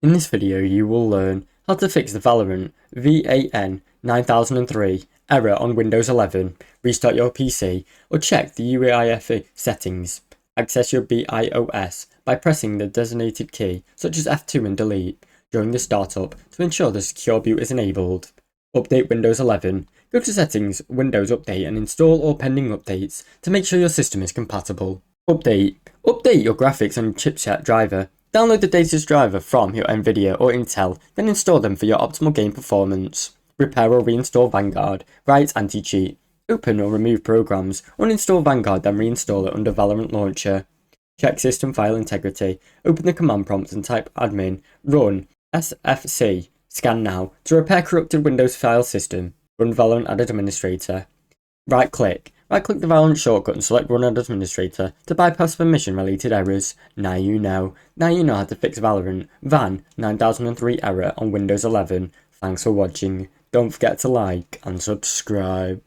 In this video you will learn how to fix the Valorant VAN9003 error on Windows 11, restart your PC, or check the UEFI settings. Access your BIOS by pressing the designated key such as F2 and delete during the startup to ensure the secure boot is enabled. Update Windows 11. Go to Settings, Windows Update and install all pending updates to make sure your system is compatible. Update your graphics and chipset driver. Download the latest driver from your Nvidia or Intel, then install them for your optimal game performance. Repair or reinstall Vanguard, Riot anti-cheat. Open or remove programs, uninstall Vanguard then reinstall it under Valorant Launcher. Check system file integrity. Open the command prompt and type admin, run, sfc, scan now to repair corrupted Windows file system. Run Valorant as administrator. Right click the Valorant shortcut and select Run as Administrator to bypass permission related errors. Now you know how to fix Valorant VAN9003 error on Windows 11. Thanks for watching. Don't forget to like and subscribe.